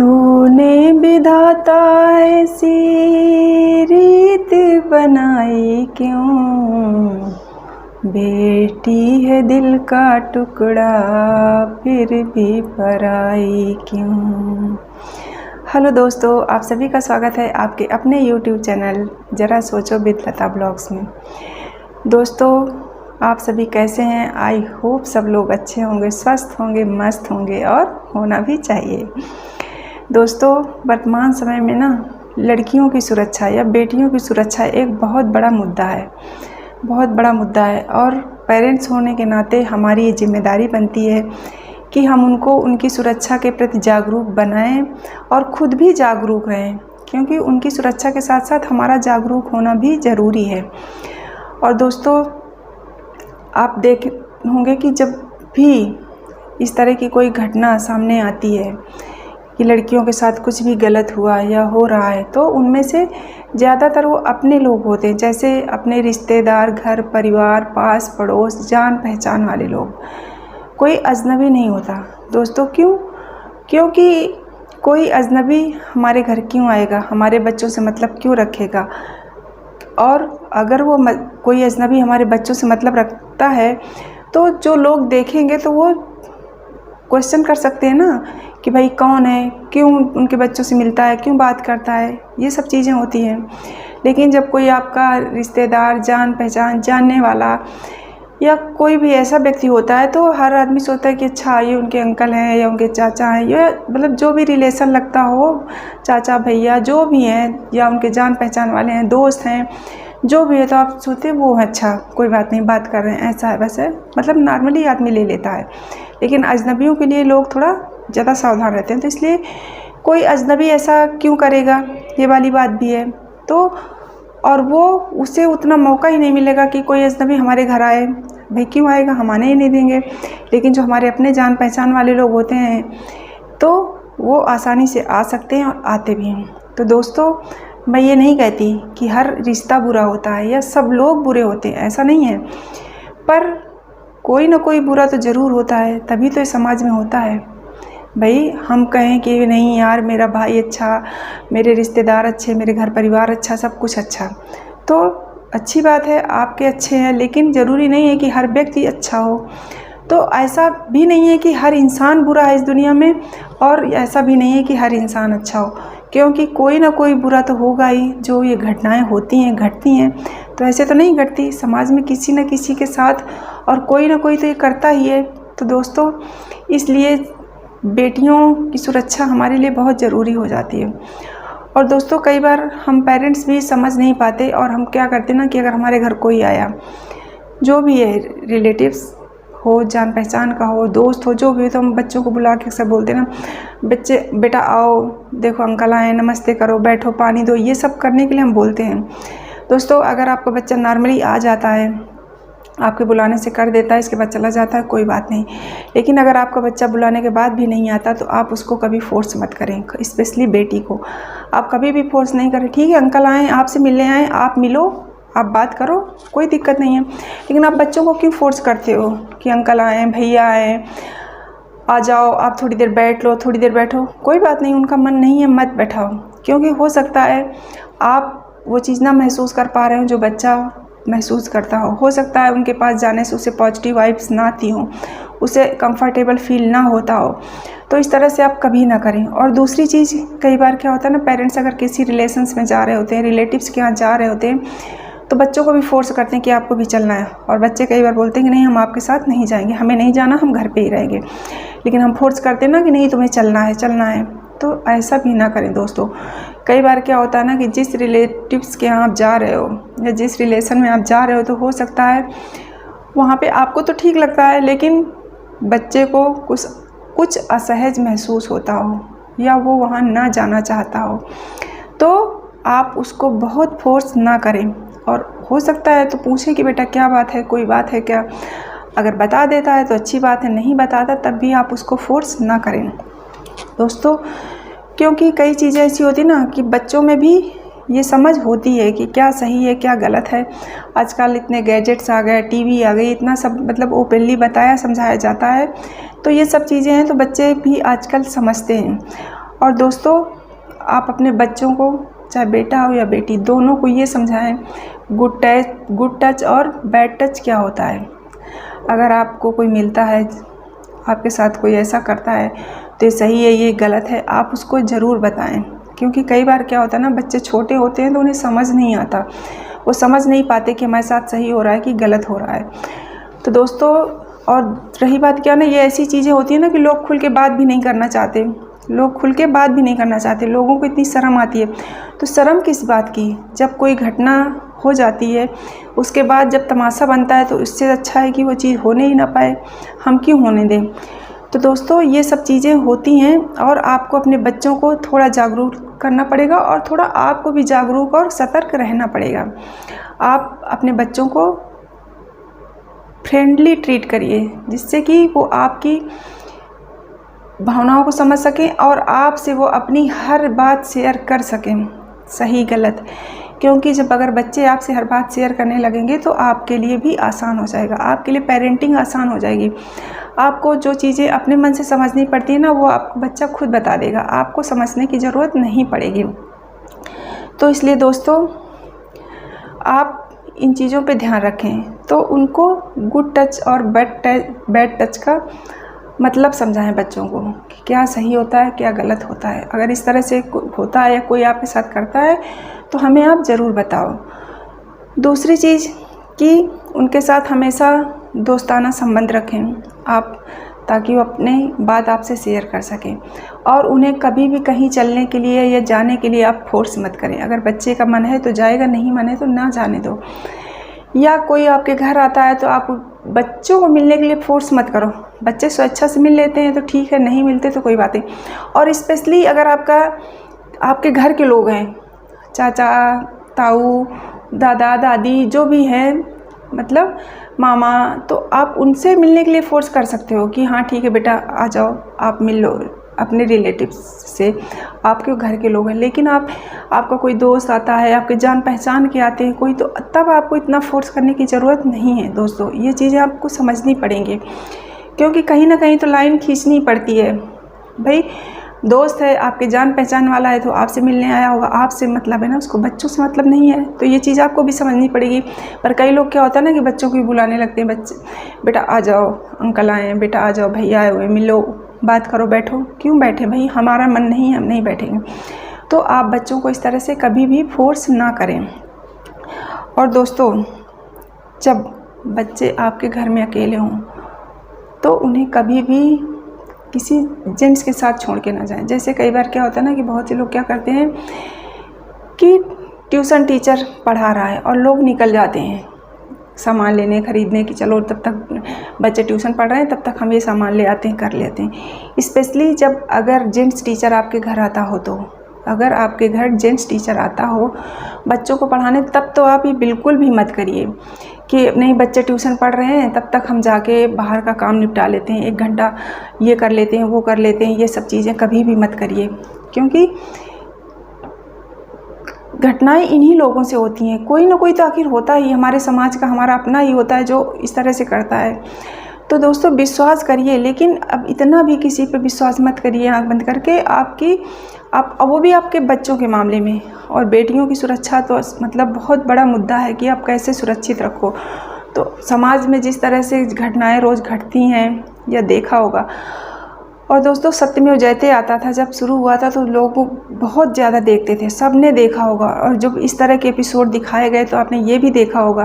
तूने विधाता ऐसी रीत बनाई क्यों, बेटी है दिल का टुकड़ा फिर भी पराई क्यों। हेलो दोस्तों, आप सभी का स्वागत है आपके अपने YouTube चैनल ज़रा सोचो विद लता ब्लॉग्स में। दोस्तों, आप सभी कैसे हैं? आई होप सब लोग अच्छे होंगे, स्वस्थ होंगे, मस्त होंगे और होना भी चाहिए। दोस्तों, वर्तमान समय में ना लड़कियों की सुरक्षा या बेटियों की सुरक्षा एक बहुत बड़ा मुद्दा है, बहुत बड़ा मुद्दा है। और पेरेंट्स होने के नाते हमारी ये जिम्मेदारी बनती है कि हम उनको उनकी सुरक्षा के प्रति जागरूक बनाएं और ख़ुद भी जागरूक रहें, क्योंकि उनकी सुरक्षा के साथ साथ हमारा जागरूक होना भी ज़रूरी है। और दोस्तों, आप देख होंगे कि जब भी इस तरह की कोई घटना सामने आती है कि लड़कियों के साथ कुछ भी गलत हुआ या हो रहा है, तो उनमें से ज़्यादातर वो अपने लोग होते हैं, जैसे अपने रिश्तेदार, घर परिवार, पास पड़ोस, जान पहचान वाले लोग। कोई अजनबी नहीं होता दोस्तों। क्यों? क्योंकि कोई अजनबी हमारे घर क्यों आएगा, हमारे बच्चों से मतलब क्यों रखेगा। और अगर वो कोई अजनबी हमारे बच्चों से मतलब रखता है तो जो लोग देखेंगे तो वो क्वेश्चन कर सकते हैं ना कि भाई कौन है, क्यों उनके बच्चों से मिलता है, क्यों बात करता है, ये सब चीज़ें होती हैं। लेकिन जब कोई आपका रिश्तेदार, जान पहचान, जानने वाला या कोई भी ऐसा व्यक्ति होता है तो हर आदमी सोचता है कि अच्छा ये उनके अंकल हैं या उनके चाचा हैं, या मतलब जो भी रिलेशन लगता हो, चाचा भैया जो भी हैं या उनके जान पहचान वाले हैं, दोस्त हैं, जो भी है, तो आप सोचते हैं वो अच्छा कोई बात नहीं, बात कर रहे हैं, ऐसा है वैसे, मतलब नॉर्मली आदमी ले लेता है। लेकिन अजनबियों के लिए लोग थोड़ा ज़्यादा सावधान रहते हैं, तो इसलिए कोई अजनबी ऐसा क्यों करेगा, ये वाली बात भी है। तो और वो उसे उतना मौका ही नहीं मिलेगा कि कोई अजनबी हमारे घर आए, भाई क्यों आएगा, हम आने ही नहीं देंगे। लेकिन जो हमारे अपने जान पहचान वाले लोग होते हैं तो वो आसानी से आ सकते हैं और आते भी हैं। तो दोस्तों, मैं ये नहीं कहती कि हर रिश्ता बुरा होता है या सब लोग बुरे होते हैं, ऐसा नहीं है, पर कोई ना कोई बुरा तो ज़रूर होता है, तभी तो ये समाज में होता है। भाई हम कहें कि नहीं यार मेरा भाई अच्छा, मेरे रिश्तेदार अच्छे, मेरे घर परिवार अच्छा, सब कुछ अच्छा, तो अच्छी बात है, आपके अच्छे हैं, लेकिन ज़रूरी नहीं है कि हर व्यक्ति अच्छा हो। तो ऐसा भी नहीं है कि हर इंसान बुरा है इस दुनिया में, और ऐसा भी नहीं है कि हर इंसान अच्छा हो, क्योंकि कोई ना कोई बुरा तो होगा ही। जो ये घटनाएं होती हैं, घटती हैं, तो ऐसे तो नहीं घटती, समाज में किसी न किसी के साथ, और कोई ना कोई तो ये करता ही है। तो दोस्तों, इसलिए बेटियों की सुरक्षा हमारे लिए बहुत ज़रूरी हो जाती है। और दोस्तों, कई बार हम पेरेंट्स भी समझ नहीं पाते और हम क्या करते ना कि अगर हमारे घर कोई आया, जो भी है, रिलेटिव्स हो, जान पहचान का हो, दोस्त हो, जो भी हो, तो हम बच्चों को बुला के सब बोलते ना, बच्चे बेटा आओ, देखो अंकल आए, नमस्ते करो, बैठो, पानी दो, ये सब करने के लिए हम बोलते हैं। दोस्तों, अगर आपका बच्चा नॉर्मली आ जाता है, आपके बुलाने से कर देता है, इसके बाद चला जाता है, कोई बात नहीं। लेकिन अगर आपका बच्चा बुलाने के बाद भी नहीं आता तो आप उसको कभी फोर्स मत करें, स्पेशली बेटी को आप कभी भी फोर्स नहीं करें। ठीक है, अंकल आए, आपसे मिलने आए, आप मिलो, आप बात करो, कोई दिक्कत नहीं है। लेकिन आप बच्चों को क्यों फोर्स करते हो कि अंकल आए, भैया आए, आ जाओ, आप थोड़ी देर बैठ लो, थोड़ी देर बैठो, कोई बात नहीं, उनका मन नहीं है, मत बैठाओ। क्योंकि हो सकता है आप वो चीज़ ना महसूस कर पा रहे हो जो बच्चा महसूस करता हो सकता है उनके पास जाने से उसे पॉजिटिव वाइब्स ना आती हो, उसे कंफर्टेबल फील ना होता हो। तो इस तरह से आप कभी ना करें। और दूसरी चीज़, कई बार क्या होता है ना, पेरेंट्स अगर किसी रिलेशंस में जा रहे होते हैं, रिलेटिव्स के यहाँ जा रहे होते हैं, तो बच्चों को भी फोर्स करते हैं कि आपको भी चलना है। और बच्चे कई बार बोलते हैं कि नहीं, हम आपके साथ नहीं जाएंगे, हमें नहीं जाना, हम घर पे ही रहेंगे। लेकिन हम फोर्स करते हैं ना कि नहीं, तुम्हें चलना है, चलना है। तो ऐसा भी ना करें दोस्तों। कई बार क्या होता है ना कि जिस रिलेटिव्स के यहाँ आप जा रहे हो या जिस रिलेशन में आप जा रहे हो, तो हो सकता है वहाँ पे आपको तो ठीक लगता है, लेकिन बच्चे को कुछ असहज महसूस होता हो या वो वहाँ ना जाना चाहता हो, तो आप उसको बहुत फोर्स ना करें। और हो सकता है तो पूछें कि बेटा क्या बात है, कोई बात है क्या। अगर बता देता है तो अच्छी बात है, नहीं बताता तब भी आप उसको फोर्स ना करें दोस्तों। क्योंकि कई चीज़ें ऐसी होती ना कि बच्चों में भी ये समझ होती है कि क्या सही है, क्या गलत है। आजकल इतने गैजेट्स आ गए, टीवी आ गई, इतना सब मतलब ओपनली बताया समझाया जाता है, तो ये सब चीज़ें हैं, तो बच्चे भी आजकल समझते हैं। और दोस्तों, आप अपने बच्चों को, चाहे बेटा हो या बेटी, दोनों को ये समझाएं गुड टच और बैड टच क्या होता है। अगर आपको कोई मिलता है, आपके साथ कोई ऐसा करता है तो ये सही है, ये गलत है, आप उसको ज़रूर बताएं। क्योंकि कई बार क्या होता है ना, बच्चे छोटे होते हैं तो उन्हें समझ नहीं आता, वो समझ नहीं पाते कि हमारे साथ सही हो रहा है कि गलत हो रहा है। तो दोस्तों, और रही बात क्या ना, ये ऐसी चीज़ें होती हैं ना कि लोग खुल के बात भी नहीं करना चाहते, लोगों को इतनी शर्म आती है। तो शर्म किस बात की, जब कोई घटना हो जाती है उसके बाद जब तमाशा बनता है तो इससे अच्छा है कि वो चीज़ होने ही ना पाए, हम क्यों होने दें। तो दोस्तों, ये सब चीज़ें होती हैं और आपको अपने बच्चों को थोड़ा जागरूक करना पड़ेगा और थोड़ा आपको भी जागरूक और सतर्क रहना पड़ेगा। आप अपने बच्चों को फ्रेंडली ट्रीट करिए, जिससे कि वो आपकी भावनाओं को समझ सकें और आपसे वो अपनी हर बात शेयर कर सकें, सही गलत। क्योंकि जब अगर बच्चे आपसे हर बात शेयर करने लगेंगे तो आपके लिए भी आसान हो जाएगा, आपके लिए पेरेंटिंग आसान हो जाएगी। आपको जो चीज़ें अपने मन से समझनी पड़ती है ना, वो आपको बच्चा खुद बता देगा, आपको समझने की ज़रूरत नहीं पड़ेगी। तो इसलिए दोस्तों, आप इन चीज़ों पे ध्यान रखें। तो उनको गुड टच और बैड टच का मतलब समझाएं बच्चों को कि क्या सही होता है, क्या गलत होता है। अगर इस तरह से होता है या कोई आपके साथ करता है तो हमें आप ज़रूर बताओ। दूसरी चीज़ कि उनके साथ हमेशा दोस्ताना संबंध रखें आप, ताकि वो अपनी बात आपसे शेयर कर सकें। और उन्हें कभी भी कहीं चलने के लिए या जाने के लिए आप फोर्स मत करें। अगर बच्चे का मन है तो जाएगा, नहीं मन है तो ना जाने दो। या कोई आपके घर आता है तो आप बच्चों को मिलने के लिए फोर्स मत करो। बच्चे स्वेच्छा से मिल लेते हैं तो ठीक है, नहीं मिलते तो कोई बात नहीं। और स्पेशली अगर आपके घर के लोग हैं, चाचा ताऊ दादा दादी जो भी हैं, मतलब मामा, तो आप उनसे मिलने के लिए फ़ोर्स कर सकते हो कि हाँ ठीक है बेटा आ जाओ, आप मिल लो अपने रिलेटिव्स से, आपके घर के लोग हैं। लेकिन आपका कोई दोस्त आता है, आपके जान पहचान के आते हैं कोई, तो तब आपको इतना फोर्स करने की ज़रूरत नहीं है। दोस्तों, ये चीज़ें आपको समझनी पड़ेंगी, क्योंकि कहीं ना कहीं तो लाइन खींचनी पड़ती है। भाई दोस्त है, आपके जान पहचान वाला है तो आपसे मिलने आया होगा, आपसे मतलब है ना, उसको बच्चों से मतलब नहीं है। तो ये चीज़ आपको भी समझनी पड़ेगी। पर कई लोग क्या होता है ना कि बच्चों को भी बुलाने लगते हैं, बच्चे बेटा आ जाओ, अंकल आए हैं, बेटा आ जाओ, भैया आए हुए, मिलो, बात करो, बैठो। क्यों बैठे भाई, हमारा मन नहीं है, हम नहीं बैठेंगे। तो आप बच्चों को इस तरह से कभी भी फोर्स ना करें। और दोस्तों, जब बच्चे आपके घर में अकेले हों तो उन्हें कभी भी किसी जेंट्स के साथ छोड़ के ना जाएं। जैसे कई बार क्या होता है ना कि बहुत से लोग क्या करते हैं कि ट्यूशन टीचर पढ़ा रहा है और लोग निकल जाते हैं सामान लेने खरीदने की, चलो तब तक बच्चे ट्यूशन पढ़ रहे हैं, तब तक हम ये सामान ले आते हैं, कर लेते हैं। स्पेशली जब अगर जेंट्स टीचर आपके घर आता हो, तो अगर आपके घर जेंट्स टीचर आता हो बच्चों को पढ़ाने, तब तो आप ये बिल्कुल भी मत करिए कि नहीं बच्चे ट्यूशन पढ़ रहे हैं तब तक हम जाके बाहर का काम निपटा लेते हैं, 1 घंटा ये कर लेते हैं, वो कर लेते हैं। ये सब चीज़ें कभी भी मत करिए, क्योंकि घटनाएं इन्हीं लोगों से होती हैं। कोई ना कोई तो आखिर होता ही, हमारे समाज का हमारा अपना ही होता है जो इस तरह से करता है। तो दोस्तों, विश्वास करिए, लेकिन अब इतना भी किसी पे विश्वास मत करिए आँख बंद करके। आप वो भी आपके बच्चों के मामले में। और बेटियों की सुरक्षा तो मतलब बहुत बड़ा मुद्दा है कि आप कैसे सुरक्षित रखो। तो समाज में जिस तरह से घटनाएं रोज़ घटती हैं, या देखा होगा। और दोस्तों, सत्यमेव जयते आता था, जब शुरू हुआ था तो लोग बहुत ज़्यादा देखते थे, सब ने देखा होगा। और जब इस तरह के एपिसोड दिखाए गए तो आपने ये भी देखा होगा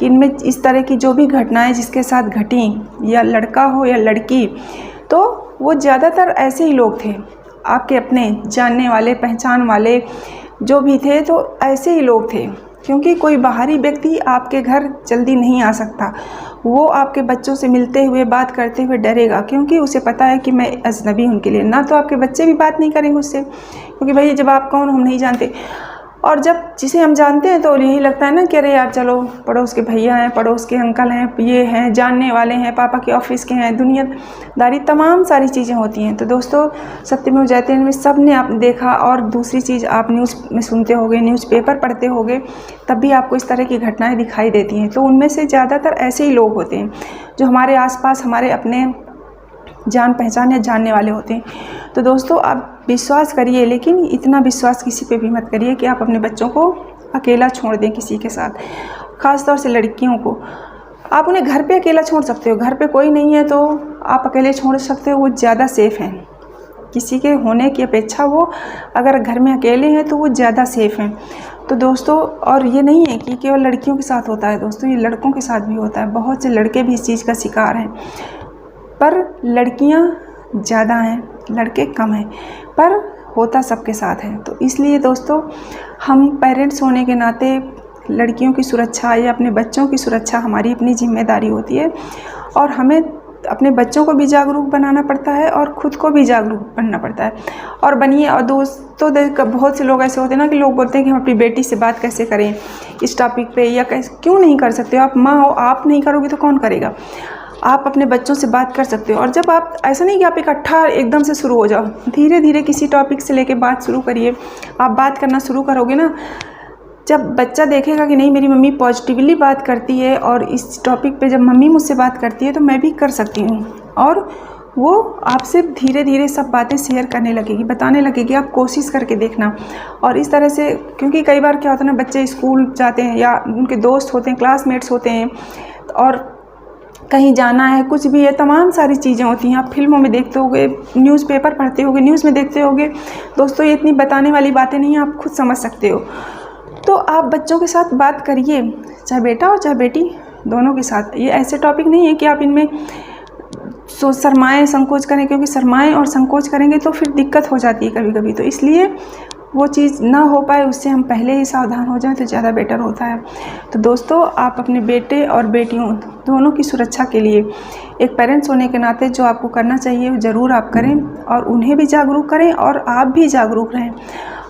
कि इनमें इस तरह की जो भी घटनाएं जिसके साथ घटी, या लड़का हो या लड़की, तो वो ज़्यादातर ऐसे ही लोग थे, आपके अपने जानने वाले पहचान वाले जो भी थे, तो ऐसे ही लोग थे। क्योंकि कोई बाहरी व्यक्ति आपके घर जल्दी नहीं आ सकता, वो आपके बच्चों से मिलते हुए बात करते हुए डरेगा, क्योंकि उसे पता है कि मैं अजनबी हूँ उनके लिए। ना तो आपके बच्चे भी बात नहीं करेंगे उससे, क्योंकि भाई जब आप कौन हम नहीं जानते। और जब जिसे हम जानते हैं तो यही लगता है ना कि अरे यार चलो, पड़ोस के भैया हैं, पड़ोस के अंकल हैं, ये हैं, जानने वाले हैं, पापा के ऑफिस के हैं, दुनियादारी तमाम सारी चीज़ें होती हैं। तो दोस्तों, सत्यमेव जयते में सब ने आपने देखा। और दूसरी चीज़, आप न्यूज़ में सुनते होंगे, न्यूज़पेपर पढ़ते होंगे, तब भी आपको इस तरह की घटनाएं दिखाई देती हैं। तो उनमें से ज़्यादातर ऐसे ही लोग होते हैं जो हमारे आसपास, हमारे अपने जान पहचान या जानने वाले होते हैं। तो दोस्तों आप विश्वास करिए, लेकिन इतना विश्वास किसी पे भी मत करिए कि आप अपने बच्चों को अकेला छोड़ दें किसी के साथ। ख़ास तौर से लड़कियों को आप उन्हें घर पे अकेला छोड़ सकते हो, घर पे कोई नहीं है तो आप अकेले छोड़ सकते हो, वो ज़्यादा सेफ़ हैं। किसी के होने की अपेक्षा वो अगर घर में अकेले हैं तो वो ज़्यादा सेफ़ हैं। तो दोस्तों, और ये नहीं है कि केवल लड़कियों के साथ होता है दोस्तों, ये लड़कों के साथ भी होता है। बहुत से लड़के भी इस चीज़ का शिकार हैं, पर लड़कियां ज़्यादा हैं, लड़के कम हैं, पर होता सबके साथ है। तो इसलिए दोस्तों, हम पेरेंट्स होने के नाते लड़कियों की सुरक्षा या अपने बच्चों की सुरक्षा हमारी अपनी जिम्मेदारी होती है, और हमें अपने बच्चों को भी जागरूक बनाना पड़ता है और ख़ुद को भी जागरूक बनना पड़ता है। और बनिए। और दोस्तों, बहुत से लोग ऐसे होते हैं ना कि लोग बोलते हैं कि हम अपनी बेटी से बात कैसे करें इस टॉपिक पे, या कैसे, क्यों नहीं कर सकते हो? आप माँ हो, आप नहीं करोगे तो कौन करेगा? आप अपने बच्चों से बात कर सकते हो। और जब आप, ऐसा नहीं कि आप इकट्ठा एकदम से शुरू हो जाओ, धीरे धीरे किसी टॉपिक से लेके बात शुरू करिए। आप बात करना शुरू करोगे ना, जब बच्चा देखेगा कि नहीं मेरी मम्मी पॉजिटिवली बात करती है और इस टॉपिक पे जब मम्मी मुझसे बात करती है तो मैं भी कर सकती हूँ, और वो आपसे धीरे धीरे सब बातें शेयर करने लगेगी, बताने लगेगी। आप कोशिश करके देखना। और इस तरह से, क्योंकि कई बार क्या होता है ना, बच्चे स्कूल जाते हैं या उनके दोस्त होते हैं, क्लासमेट्स होते हैं, और कहीं जाना है, कुछ भी है, तमाम सारी चीज़ें होती हैं। आप फिल्मों में देखते होगे, न्यूज़पेपर पढ़ते होगे, न्यूज़ में देखते होगे। दोस्तों, ये इतनी बताने वाली बातें नहीं हैं, आप खुद समझ सकते हो। तो आप बच्चों के साथ बात करिए, चाहे बेटा हो चाहे बेटी, दोनों के साथ। ये ऐसे टॉपिक नहीं है कि आप इनमें शर्माएं, संकोच करें, क्योंकि शर्माएं और संकोच करेंगे तो फिर दिक्कत हो जाती है कभी कभी। तो इसलिए वो चीज़ ना हो पाए, उससे हम पहले ही सावधान हो जाएं तो ज़्यादा बेटर होता है। तो दोस्तों, आप अपने बेटे और बेटियों दोनों की सुरक्षा के लिए एक पेरेंट्स होने के नाते जो आपको करना चाहिए वो ज़रूर आप करें, और उन्हें भी जागरूक करें और आप भी जागरूक रहें।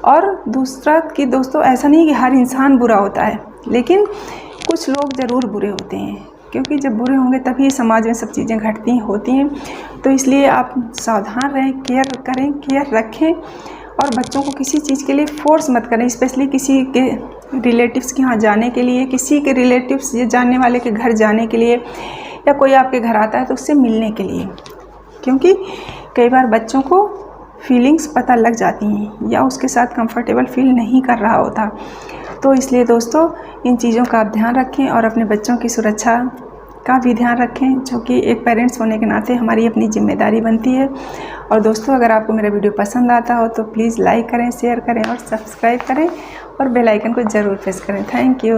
और दूसरा कि दोस्तों, ऐसा नहीं कि हर इंसान बुरा होता है, लेकिन कुछ लोग ज़रूर बुरे होते हैं, क्योंकि जब बुरे होंगे तभी समाज में सब चीज़ें घटती होती हैं। तो इसलिए आप सावधान रहें, केयर करें, केयर रखें, और बच्चों को किसी चीज़ के लिए फोर्स मत करें, स्पेशली किसी के रिलेटिव्स के यहाँ जाने के लिए, किसी के रिलेटिव्स या जानने वाले के घर जाने के लिए, या कोई आपके घर आता है तो उससे मिलने के लिए, क्योंकि कई बार बच्चों को फीलिंग्स पता लग जाती हैं या उसके साथ कंफर्टेबल फील नहीं कर रहा होता। तो इसलिए दोस्तों, इन चीज़ों का आप ध्यान रखें और अपने बच्चों की सुरक्षा का भी ध्यान रखें, जो कि एक पेरेंट्स होने के नाते हमारी अपनी जिम्मेदारी बनती है। और दोस्तों, अगर आपको मेरा वीडियो पसंद आता हो तो प्लीज़ लाइक करें, शेयर करें और सब्सक्राइब करें, और बेल आइकन को ज़रूर प्रेस करें। Thank you.